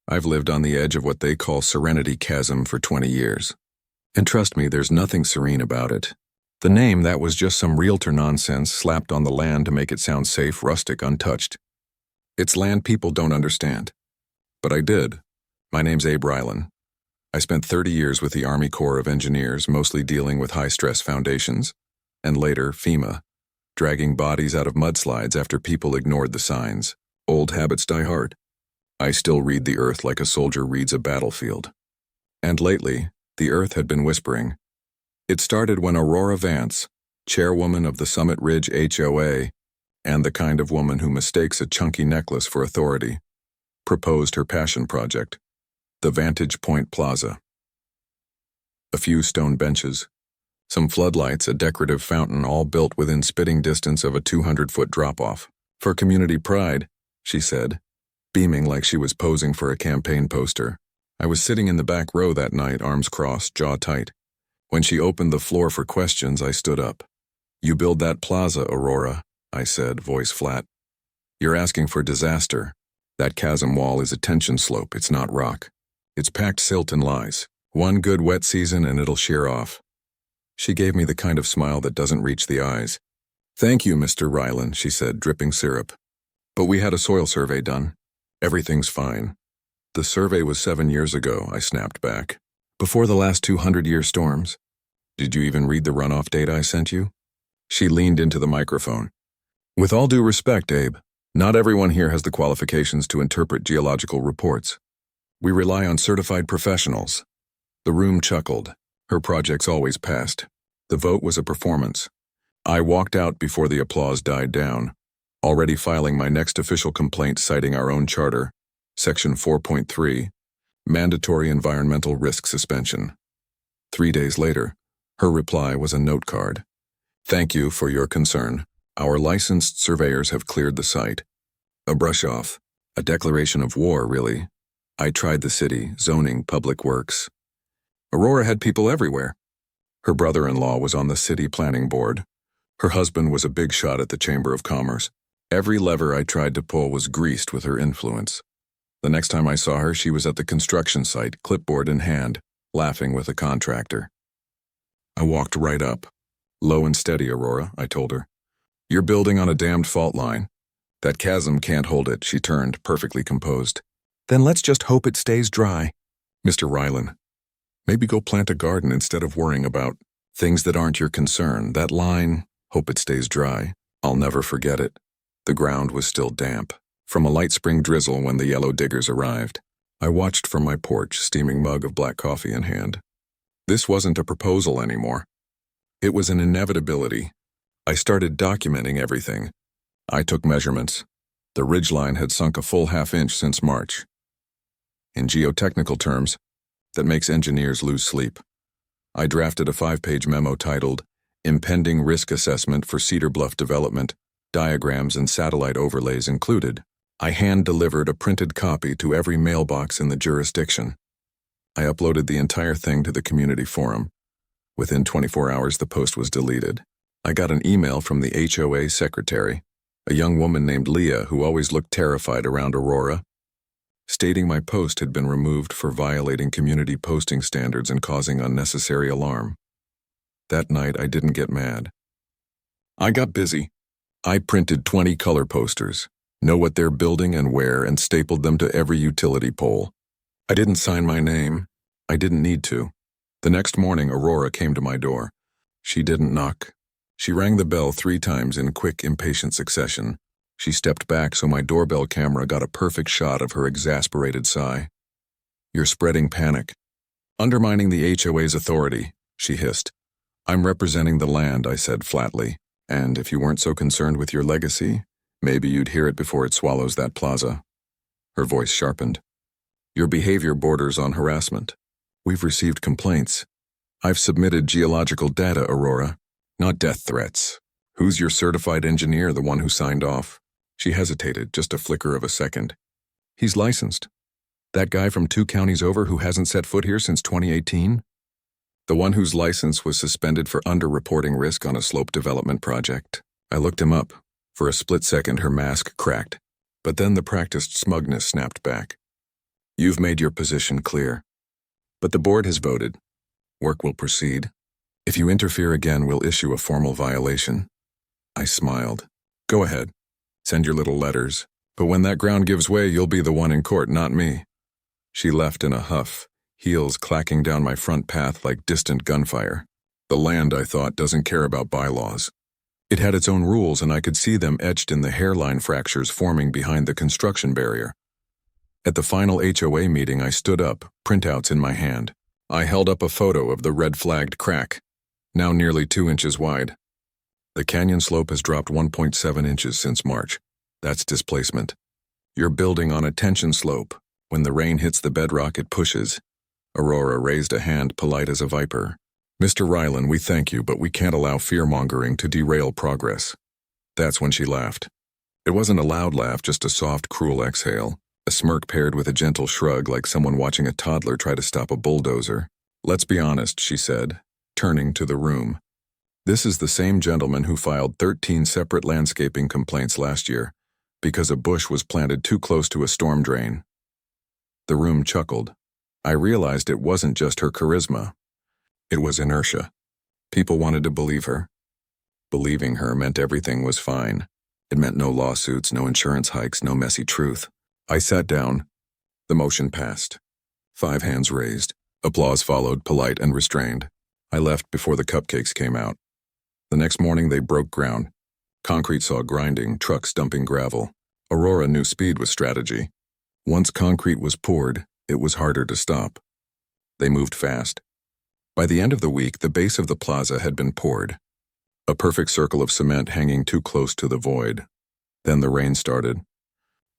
I've lived on the edge of what they call Serenity Chasm for 20 years. And trust me, there's nothing serene about it. The name, that was just some realtor nonsense slapped on the land to make it sound safe, rustic, untouched. It's land people don't understand. But I did. My name's Abe Rylan. I spent 30 years with the Army Corps of Engineers, mostly dealing with high-stress foundations, and later FEMA, dragging bodies out of mudslides after people ignored the signs. Old habits die hard. I still read the earth like a soldier reads a battlefield. And lately, the earth had been whispering. It started when Aurora Vance, chairwoman of the Summit Ridge HOA, and the kind of woman who mistakes a chunky necklace for authority, proposed her passion project, the Vantage Point Plaza. A few stone benches, some floodlights, a decorative fountain, all built within spitting distance of a 200-foot drop-off. For community pride, she said, beaming like she was posing for a campaign poster. I was sitting in the back row that night, arms crossed, jaw tight. When she opened the floor for questions, I stood up. "You build that plaza, Aurora," I said, voice flat. "You're asking for disaster. That chasm wall is a tension slope, it's not rock. It's packed silt and lies. One good wet season and it'll shear off." She gave me the kind of smile that doesn't reach the eyes. "Thank you, Mr. Rylan," she said, dripping syrup. "But we had a soil survey done. Everything's fine." "The survey was 7 years ago," I snapped back. "Before the last 200-year storms. Did you even read the runoff data I sent you?" She leaned into the microphone. "With all due respect, Abe, not everyone here has the qualifications to interpret geological reports. We rely on certified professionals." The room chuckled. Her projects always passed. The vote was a performance. I walked out before the applause died down, already filing my next official complaint citing our own charter, Section 4.3, Mandatory Environmental Risk Suspension. 3 days later, her reply was a note card. "Thank you for your concern. Our licensed surveyors have cleared the site." A brush-off, a declaration of war, really. I tried the city, zoning, public works. Aurora had people everywhere. Her brother-in-law was on the city planning board. Her husband was a big shot at the Chamber of Commerce. Every lever I tried to pull was greased with her influence. The next time I saw her, she was at the construction site, clipboard in hand, laughing with a contractor. I walked right up. "Low and steady, Aurora," I told her. "You're building on a damned fault line. That chasm can't hold it." She turned, perfectly composed. "Then let's just hope it stays dry." "Mr. Rylan, maybe go plant a garden instead of worrying about things that aren't your concern." That line, "hope it stays dry," I'll never forget it. The ground was still damp, from a light spring drizzle when the yellow diggers arrived. I watched from my porch, steaming mug of black coffee in hand. This wasn't a proposal anymore. It was an inevitability. I started documenting everything. I took measurements. The ridgeline had sunk a full half-inch since March. In geotechnical terms, that makes engineers lose sleep. I drafted a 5-page memo titled, "Impending Risk Assessment for Cedar Bluff Development, Diagrams and Satellite Overlays Included." I hand-delivered a printed copy to every mailbox in the jurisdiction. I uploaded the entire thing to the community forum. Within 24 hours, the post was deleted. I got an email from the HOA secretary, a young woman named Leah who always looked terrified around Aurora, stating my post had been removed for violating community posting standards and causing unnecessary alarm. That night, I didn't get mad. I got busy. I printed 20 color posters, know what they're building and where, and stapled them to every utility pole. I didn't sign my name. I didn't need to. The next morning, Aurora came to my door. She didn't knock. She rang the bell 3 times in quick, impatient succession. She stepped back so my doorbell camera got a perfect shot of her exasperated sigh. "You're spreading panic. Undermining the HOA's authority," she hissed. "I'm representing the land," I said flatly. "And if you weren't so concerned with your legacy, maybe you'd hear it before it swallows that plaza." Her voice sharpened. "Your behavior borders on harassment. We've received complaints. I've submitted geological data, Aurora, not death threats. Who's your certified engineer, the one who signed off?" She hesitated, just a flicker of a second. "He's licensed. That guy from 2 counties over who hasn't set foot here since 2018? The one whose license was suspended for underreporting risk on a slope development project." I looked him up. For a split second, her mask cracked. But then the practiced smugness snapped back. You've made your position clear. But the board has voted. Work will proceed. If you interfere again, we'll issue a formal violation. I smiled. Go ahead. Send your little letters. But when that ground gives way, you'll be the one in court, not me. She left in a huff, heels clacking down my front path like distant gunfire. The land, I thought, doesn't care about bylaws. It had its own rules, and I could see them etched in the hairline fractures forming behind the construction barrier. At the final HOA meeting, I stood up, printouts in my hand. I held up a photo of the red-flagged crack, now nearly 2 inches wide. The canyon slope has dropped 1.7 inches since March. That's displacement. You're building on a tension slope. When the rain hits the bedrock, it pushes. Aurora raised a hand, polite as a viper. Mr. Rylan, we thank you, but we can't allow fear-mongering to derail progress. That's when she laughed. It wasn't a loud laugh, just a soft, cruel exhale. A smirk paired with a gentle shrug, like someone watching a toddler try to stop a bulldozer. Let's be honest, she said, turning to the room. This is the same gentleman who filed 13 separate landscaping complaints last year because a bush was planted too close to a storm drain. The room chuckled. I realized it wasn't just her charisma. It was inertia. People wanted to believe her. Believing her meant everything was fine. It meant no lawsuits, no insurance hikes, no messy truth. I sat down. The motion passed. 5 hands raised. Applause followed, polite and restrained. I left before the cupcakes came out. The next morning they broke ground. Concrete saw grinding, trucks dumping gravel. Aurora knew speed was strategy. Once concrete was poured, it was harder to stop. They moved fast. By the end of the week, the base of the plaza had been poured. A perfect circle of cement hanging too close to the void. Then the rain started.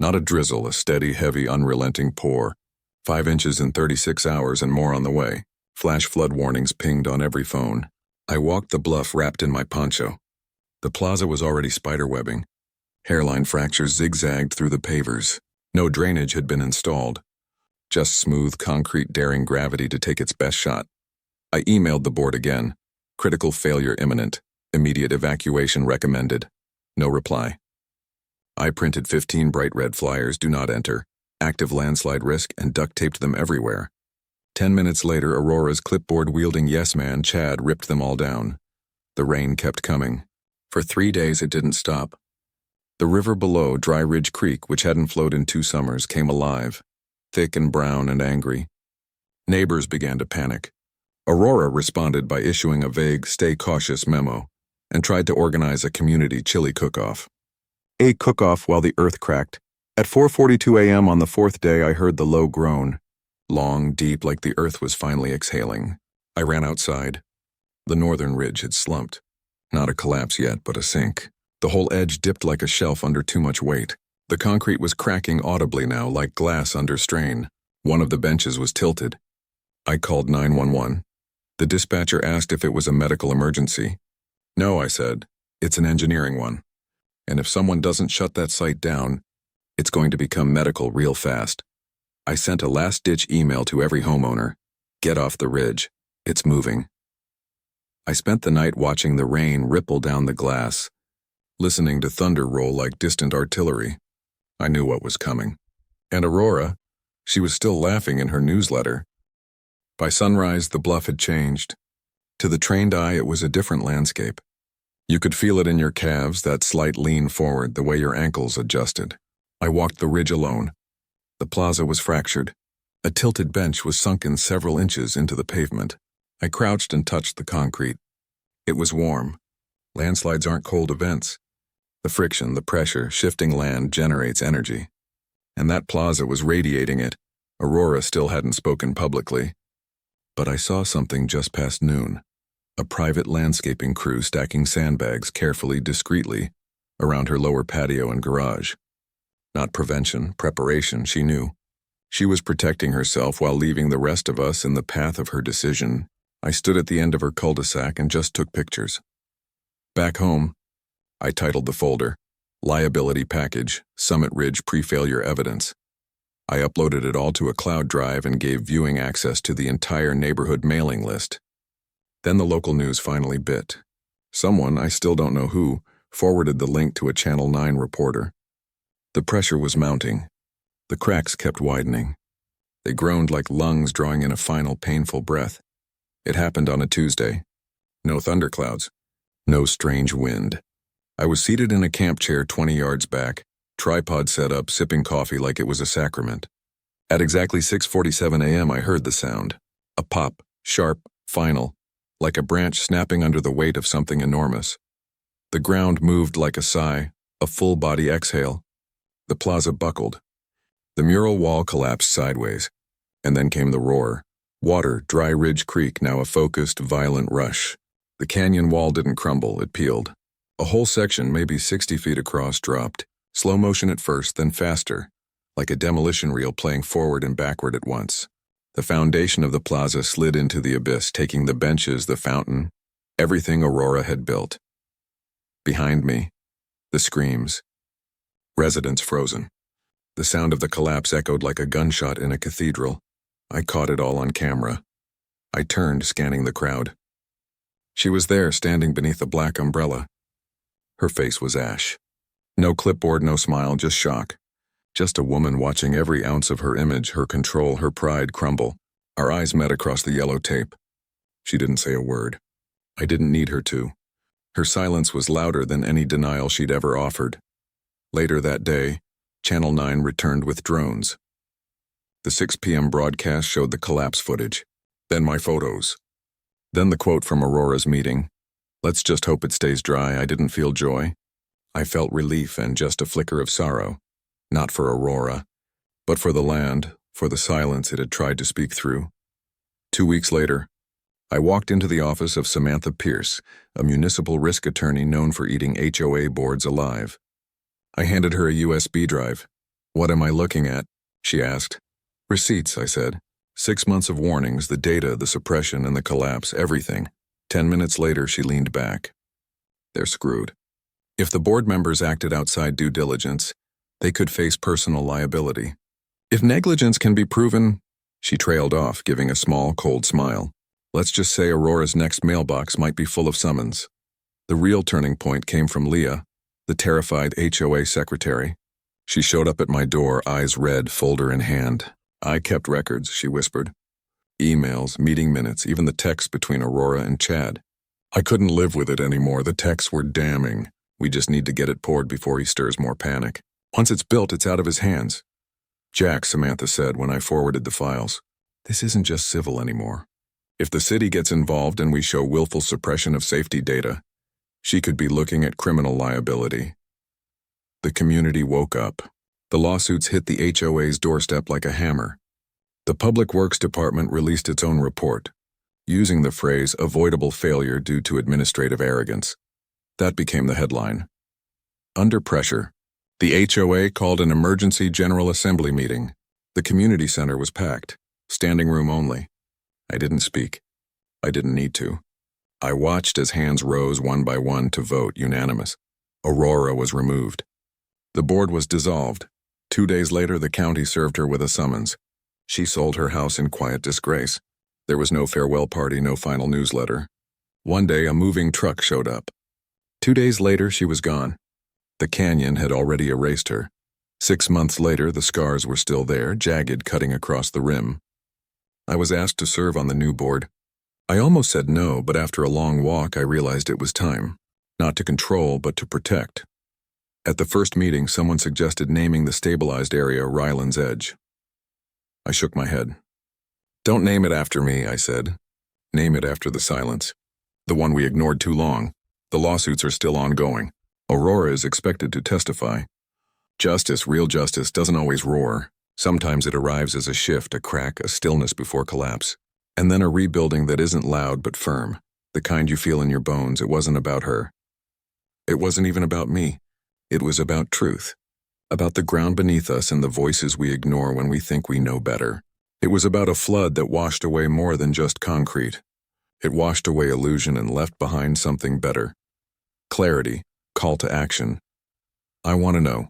Not a drizzle, a steady, heavy, unrelenting pour. 5 inches in 36 hours and more on the way. Flash flood warnings pinged on every phone. I walked the bluff wrapped in my poncho. The plaza was already spiderwebbing. Hairline fractures zigzagged through the pavers. No drainage had been installed. Just smooth concrete daring gravity to take its best shot. I emailed the board again. Critical failure imminent. Immediate evacuation recommended. No reply. I printed 15 bright red flyers, do not enter, active landslide risk, and duct taped them everywhere. 10 minutes later, Aurora's clipboard-wielding yes-man, Chad, ripped them all down. The rain kept coming. For 3 days it didn't stop. The river below, Dry Ridge Creek, which hadn't flowed in 2 summers, came alive, thick and brown and angry. Neighbors began to panic. Aurora responded by issuing a vague, stay cautious memo, and tried to organize a community chili cook-off. A cook-off while the earth cracked. At 4:42 a.m. on the 4th day, I heard the low groan. Long, deep, like the earth was finally exhaling. I ran outside. The northern ridge had slumped. Not a collapse yet, but a sink. The whole edge dipped like a shelf under too much weight. The concrete was cracking audibly now, like glass under strain. One of the benches was tilted. I called 911. The dispatcher asked if it was a medical emergency. No, I said. It's an engineering one. And if someone doesn't shut that site down, it's going to become medical real fast. I sent a last-ditch email to every homeowner. Get off the ridge. It's moving. I spent the night watching the rain ripple down the glass, listening to thunder roll like distant artillery. I knew what was coming. And Aurora, she was still laughing in her newsletter. By sunrise, the bluff had changed. To the trained eye, it was a different landscape. You could feel it in your calves, that slight lean forward, the way your ankles adjusted. I walked the ridge alone. The plaza was fractured. A tilted bench was sunken several inches into the pavement. I crouched and touched the concrete. It was warm. Landslides aren't cold events. The friction, the pressure, shifting land generates energy. And that plaza was radiating it. Aurora still hadn't spoken publicly. But I saw something just past noon. A private landscaping crew stacking sandbags carefully, discreetly, around her lower patio and garage. Not prevention, preparation, she knew. She was protecting herself while leaving the rest of us in the path of her decision. I stood at the end of her cul-de-sac and just took pictures. Back home, I titled the folder, Liability Package, Summit Ridge Pre-Failure Evidence. I uploaded it all to a cloud drive and gave viewing access to the entire neighborhood mailing list. Then the local news finally bit. Someone, I still don't know who, forwarded the link to a Channel 9 reporter. The pressure was mounting. The cracks kept widening. They groaned like lungs drawing in a final painful breath. It happened on a Tuesday. No thunderclouds. No strange wind. I was seated in a camp chair 20 yards back, tripod set up, sipping coffee like it was a sacrament. At exactly 6:47 a.m. I heard the sound. A pop, sharp, final, like a branch snapping under the weight of something enormous. The ground moved like a sigh, a full-body exhale. The plaza buckled. The mural wall collapsed sideways. And then came the roar. Water, Dry Ridge Creek, now a focused, violent rush. The canyon wall didn't crumble, it peeled. A whole section, maybe 60 feet across, dropped. Slow motion at first, then faster, like a demolition reel playing forward and backward at once. The foundation of the plaza slid into the abyss, taking the benches, the fountain, everything Aurora had built. Behind me, the screams. Residents frozen. The sound of the collapse echoed like a gunshot in a cathedral. I caught it all on camera. I turned, scanning the crowd. She was there, standing beneath a black umbrella. Her face was ash. No clipboard, no smile, just shock. Just a woman watching every ounce of her image, her control, her pride crumble. Our eyes met across the yellow tape. She didn't say a word. I didn't need her to. Her silence was louder than any denial she'd ever offered. Later that day, Channel 9 returned with drones. The 6 p.m. broadcast showed the collapse footage. Then my photos. Then the quote from Aurora's meeting. "Let's just hope it stays dry." I didn't feel joy. I felt relief and just a flicker of sorrow. Not for Aurora, but for the land, for the silence it had tried to speak through. 2 weeks later, I walked into the office of Samantha Pierce, a municipal risk attorney known for eating HOA boards alive. I handed her a USB drive. "What am I looking at?" she asked. "Receipts," I said. 6 months of warnings, the data, the suppression, and the collapse, everything. 10 minutes later, she leaned back. They're screwed. If the board members acted outside due diligence, they could face personal liability. If negligence can be proven, she trailed off, giving a small, cold smile. Let's just say Aurora's next mailbox might be full of summons. The real turning point came from Leah, the terrified HOA secretary. She showed up at my door, eyes red, folder in hand. "I kept records," she whispered. Emails, meeting minutes, even the texts between Aurora and Chad. I couldn't live with it anymore. The texts were damning. "We just need to get it poured before he stirs more panic. Once it's built, it's out of his hands." "Jack," Samantha said when I forwarded the files, "this isn't just civil anymore. If the city gets involved and we show willful suppression of safety data, she could be looking at criminal liability." The community woke up. The lawsuits hit the HOA's doorstep like a hammer. The Public Works Department released its own report, using the phrase "avoidable failure due to administrative arrogance." That became the headline. Under pressure, the HOA called an emergency General Assembly meeting. The community center was packed, standing room only. I didn't speak. I didn't need to. I watched as hands rose one by one to vote unanimous. Aurora was removed. The board was dissolved. 2 days later, the county served her with a summons. She sold her house in quiet disgrace. There was no farewell party, no final newsletter. One day, a moving truck showed up. 2 days later, she was gone. The canyon had already erased her. 6 months later, the scars were still there, jagged, cutting across the rim. I was asked to serve on the new board. I almost said no, but after a long walk, I realized it was time. Not to control, but to protect. At the first meeting, someone suggested naming the stabilized area Ryland's Edge. I shook my head. "Don't name it after me," I said. "Name it after the silence. The one we ignored too long. The lawsuits are still ongoing. Aurora is expected to testify. Justice, real justice, doesn't always roar. Sometimes it arrives as a shift, a crack, a stillness before collapse. And then a rebuilding that isn't loud but firm. The kind you feel in your bones. It wasn't about her. It wasn't even about me. It was about truth. About the ground beneath us and the voices we ignore when we think we know better. It was about a flood that washed away more than just concrete. It washed away illusion and left behind something better. Clarity, call to action. I want to know,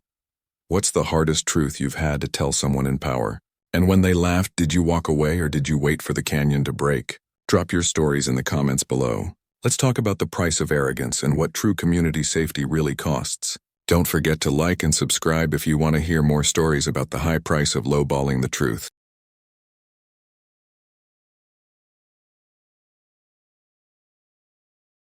what's the hardest truth you've had to tell someone in power? And when they laughed, did you walk away or did you wait for the canyon to break? Drop your stories in the comments below. Let's talk about the price of arrogance and what true community safety really costs. Don't forget to like and subscribe if you want to hear more stories about the high price of lowballing the truth.